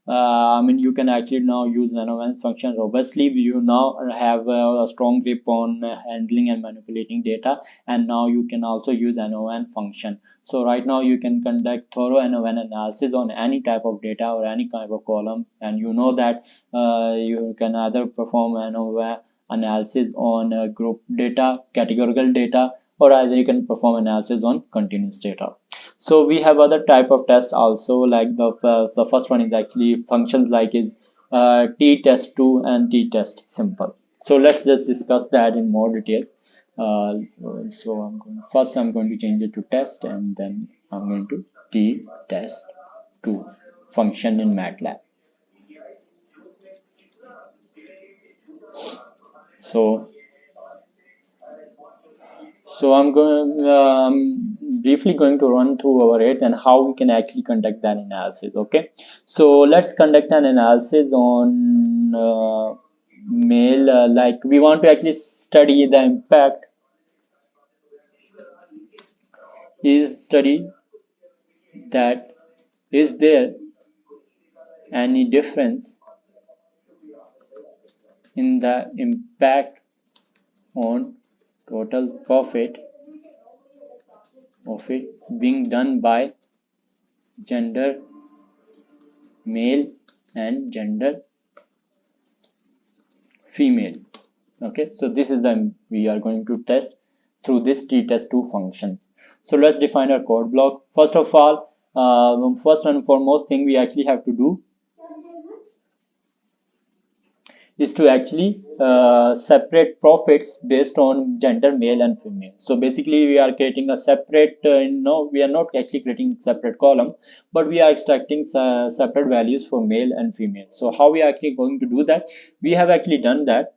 I mean, you can actually now use NON function robustly. You now have a strong grip on handling and manipulating data, and now you can also use NON function. So right now you can conduct thorough NON analysis on any type of data or any kind of column, and you know that you can either perform NON analysis on group data, categorical data, or either you can perform analysis on continuous data. So we have other type of tests also, like the first one is actually functions like is ttest2 and ttest simple. So let's just discuss that in more detail. uh, so I'm going to change it to test, and then I'm going to ttest2 function in MATLAB. So briefly going to run through over it and how we can actually conduct that analysis. Okay, so let's conduct an analysis on mail. Like we want to actually study the impact. Is study that is there any difference in the impact on total profit of it being done by gender male and gender female. Okay, so this is the we are going to test through this ttest2 function. So let's define our code block. First of all, first and foremost thing we actually have to do is to actually separate profits based on gender male and female. So basically we are creating a separate no, we are not actually creating separate column, but we are extracting separate values for male and female. So how we are actually going to do that? We have actually done that.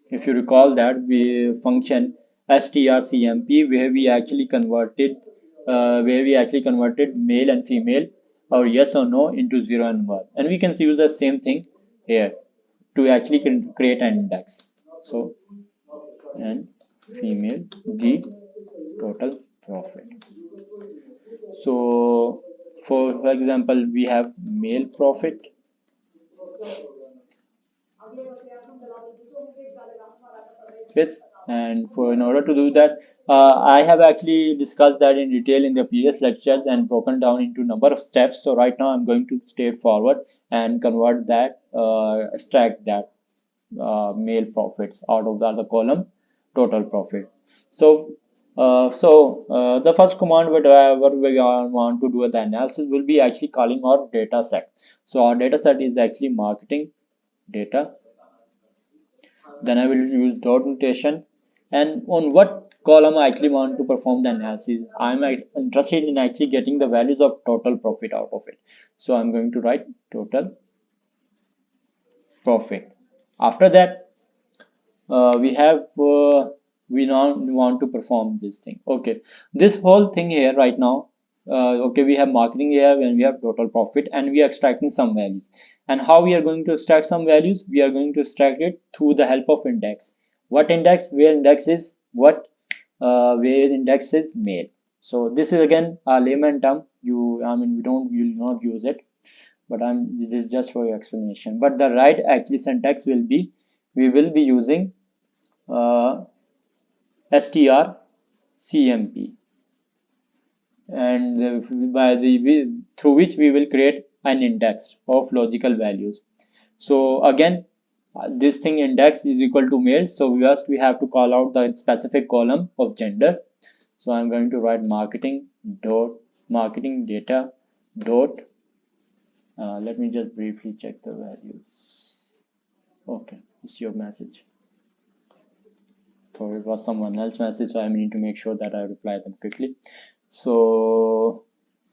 If you recall that we function strcmp, where we actually converted male and female, or yes or no, into 0 and 1, and we can use the same thing here to actually create an index. So and female the total profit. So for example, we have male profit, fits, and for in order to do that, I have actually discussed that in detail in the previous lectures and broken down into number of steps. So right now I'm going to step forward and convert that, extract that male profits out of the column total profit. So the first command whatever we want to do the analysis will be actually calling our data set. So our data set is actually marketing data. Then I will use dot notation, and on what column I actually want to perform the analysis. I'm interested in actually getting the values of total profit out of it. So I'm going to write total profit. After that, we now want to perform this thing. Okay, this whole thing here right now, okay, we have marketing here and we have total profit, and we are extracting some values. And how we are going to extract some values? We are going to extract it through the help of index. What index? Where index is what? Where index is male. So this is again a layman term. We will not use it, but this is just for your explanation. But the right actually syntax will be, we will be using strcmp, and through which we will create an index of logical values. So again, this thing index is equal to male, so first we have to call out the specific column of gender. So I'm going to write marketing data dot, let me just briefly check the values. Okay, it's your message. So it was someone else's message, so I need to make sure that I reply them quickly. So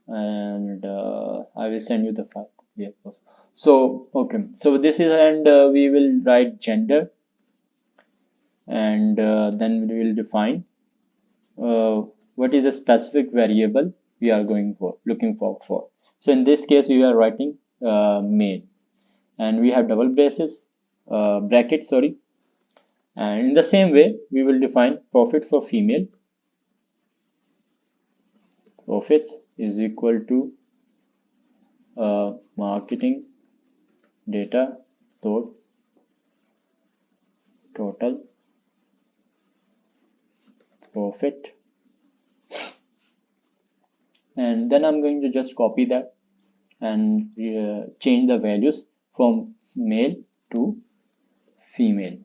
and I will send you the file. Yeah. So okay, so this is, and we will write gender, and then we will define what is a specific variable we are looking for. So in this case we are writing male, and we have double bracket, sorry. And in the same way, we will define profit for female. Profits is equal to marketing data load total profit, and then I'm going to just copy that and change the values from male to female.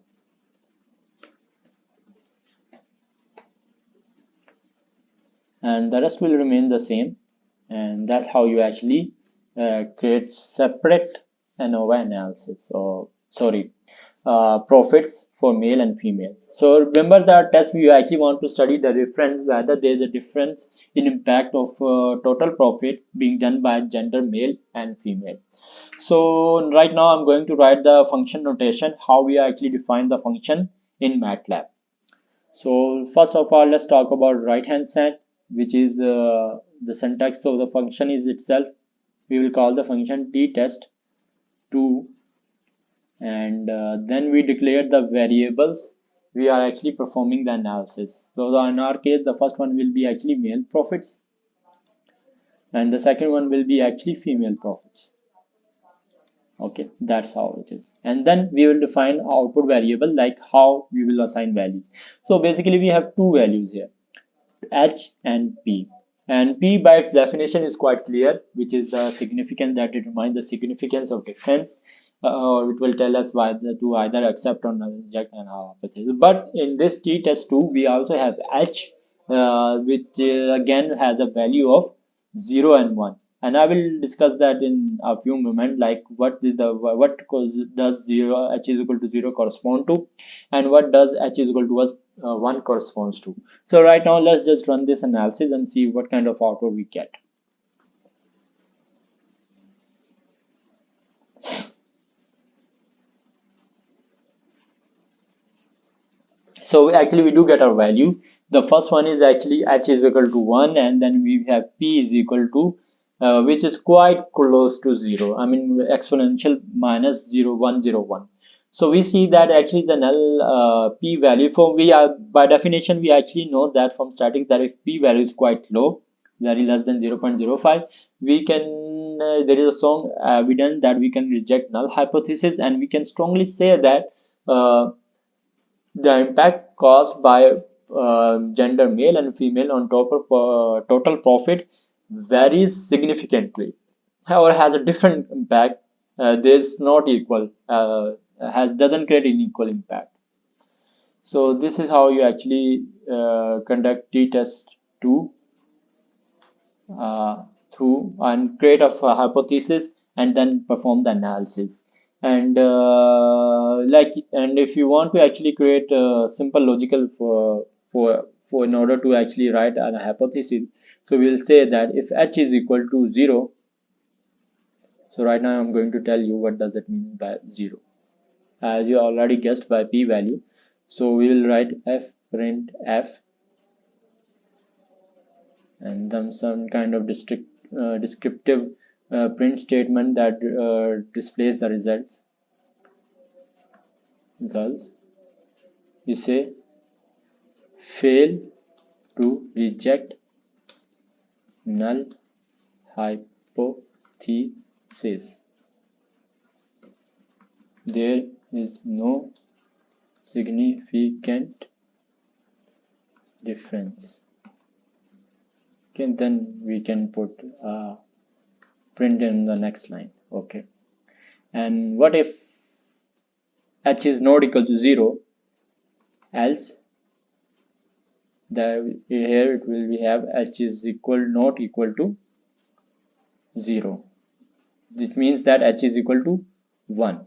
And the rest will remain the same, and that's how you actually create separate ANOVA analysis, or sorry, profits for male and female. So remember that test we actually want to study the difference, whether there is a difference in impact of total profit being done by gender male and female. So right now I'm going to write the function notation, how we actually define the function in MATLAB. So first of all, let's talk about right hand side, which is the syntax of the function is itself. We will call the function ttest2, and then we declare the variables we are actually performing the analysis. So in our case, the first one will be actually male profits, and the second one will be actually female profits. Okay, that's how it is. And then we will define output variable, like how we will assign values. So basically we have two values here, H and P. And P by its definition is quite clear, which is the significance, that it determines the significance of difference, or it will tell us whether to either accept or reject an hypothesis. But in this t-test2, we also have H, which again has a value of 0 and 1. And I will discuss that in a few moments, like what does 0 H is equal to 0 correspond to, and what does H is equal to 1 corresponds to. So right now let's just run this analysis and see what kind of output we get. So actually we do get our value. The first one is actually H is equal to 1, and then we have P is equal to which is quite close to 0. I mean exponential minus 0 1 0 1. So we see that actually the null P value, for we are by definition we actually know that from statistics that if P value is quite low, very less than 0.05, we can there is a strong evidence that we can reject null hypothesis, and we can strongly say that the impact caused by gender male and female on total profit varies significantly, or has a different impact. There's not equal, has doesn't create an equal impact. So this is how you actually conduct t-test2 through and create a hypothesis and then perform the analysis. And and if you want to actually create a simple logical for in order to actually write a hypothesis, so we'll say that if H is equal to 0, so right now I'm going to tell you what does it mean by 0, as you already guessed by P value. So we will write f print f and then some kind of descriptive print statement that displays the results. We say fail to reject null hypothesis. There is no significant difference. Okay, then we can put print in the next line. Okay, and what if H is not equal to 0? Else here it will be have H is not equal to 0. This means that H is equal to 1.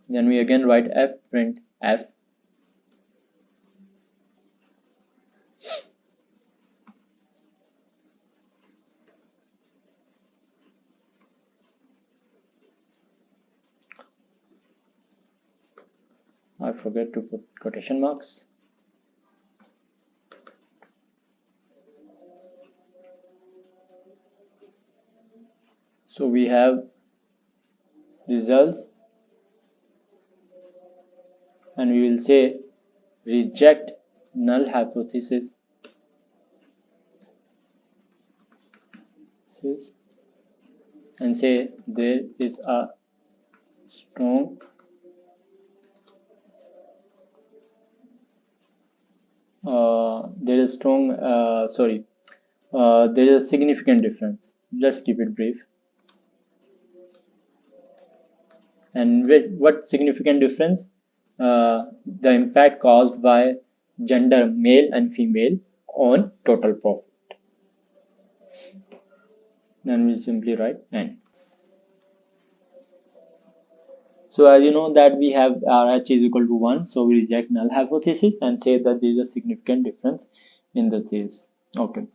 Then we again write f print f I forget to put quotation marks. So we have results, and we will say reject null hypothesis hypothesis and say there is a strong there is a significant difference. Let's keep it brief. And with what significant difference? The impact caused by gender, male and female, on total profit. Then we simply write N. So as you know that we have our H is equal to 1, so we reject null hypothesis and say that there is a significant difference in the case. Okay.